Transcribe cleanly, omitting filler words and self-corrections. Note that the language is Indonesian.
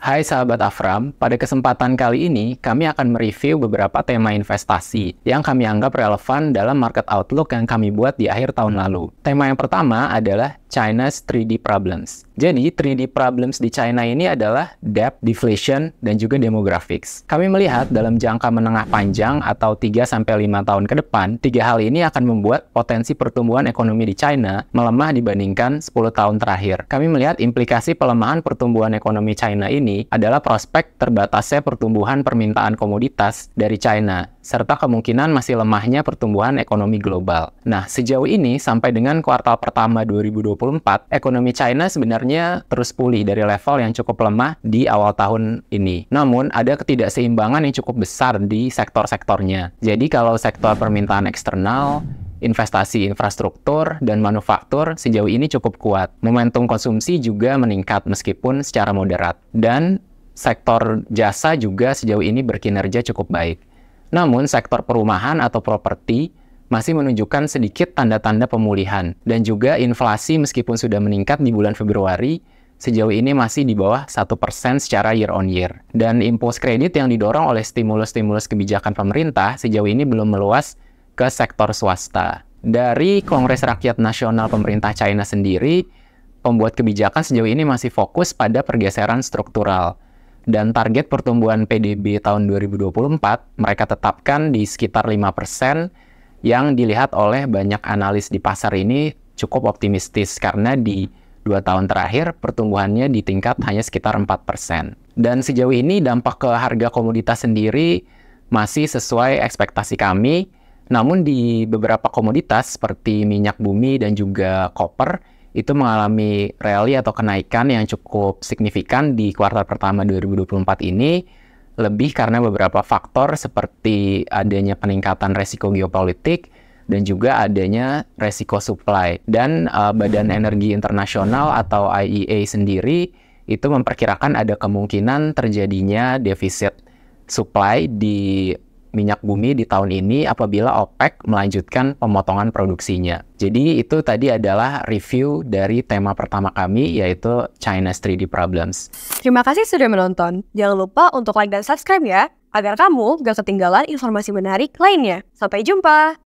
Hai sahabat Afram, pada kesempatan kali ini kami akan mereview beberapa tema investasi yang kami anggap relevan dalam market outlook yang kami buat di akhir tahun lalu. Tema yang pertama adalah China's 3D Problems. Jadi 3D Problems di China ini adalah debt, deflation, dan juga demographics. Kami melihat dalam jangka menengah panjang atau 3-5 tahun ke depan, tiga hal ini akan membuat potensi pertumbuhan ekonomi di China melemah dibandingkan 10 tahun terakhir. Kami melihat implikasi pelemahan pertumbuhan ekonomi China ini adalah prospek terbatasnya pertumbuhan permintaan komoditas dari China, serta kemungkinan masih lemahnya pertumbuhan ekonomi global. Nah, sejauh ini sampai dengan kuartal pertama 2024, ekonomi China sebenarnya terus pulih dari level yang cukup lemah di awal tahun ini. Namun, ada ketidakseimbangan yang cukup besar di sektor-sektornya. Jadi, kalau sektor permintaan eksternal, investasi infrastruktur, dan manufaktur sejauh ini cukup kuat. Momentum konsumsi juga meningkat meskipun secara moderat. Dan sektor jasa juga sejauh ini berkinerja cukup baik. Namun, sektor perumahan atau properti masih menunjukkan sedikit tanda-tanda pemulihan. Dan juga inflasi meskipun sudah meningkat di bulan Februari, sejauh ini masih di bawah 1% secara year on year. Dan impuls kredit yang didorong oleh stimulus-stimulus kebijakan pemerintah sejauh ini belum meluas ke sektor swasta. Dari Kongres Rakyat Nasional Pemerintah China sendiri, pembuat kebijakan sejauh ini masih fokus pada pergeseran struktural. Dan target pertumbuhan PDB tahun 2024 mereka tetapkan di sekitar 5%, yang dilihat oleh banyak analis di pasar ini cukup optimistis karena di 2 tahun terakhir pertumbuhannya di tingkat hanya sekitar 4%. Dan sejauh ini dampak ke harga komoditas sendiri masih sesuai ekspektasi kami. Namun di beberapa komoditas seperti minyak bumi dan juga koper itu mengalami rally atau kenaikan yang cukup signifikan di kuartal pertama 2024 ini, lebih karena beberapa faktor seperti adanya peningkatan resiko geopolitik dan juga adanya resiko supply. Dan Badan Energi Internasional atau IEA sendiri itu memperkirakan ada kemungkinan terjadinya defisit supply di minyak bumi di tahun ini apabila OPEC melanjutkan pemotongan produksinya. Jadi itu tadi adalah review dari tema pertama kami, yaitu China's 3D Problems. Terima kasih sudah menonton. Jangan lupa untuk like dan subscribe ya, agar kamu gak ketinggalan informasi menarik lainnya. Sampai jumpa!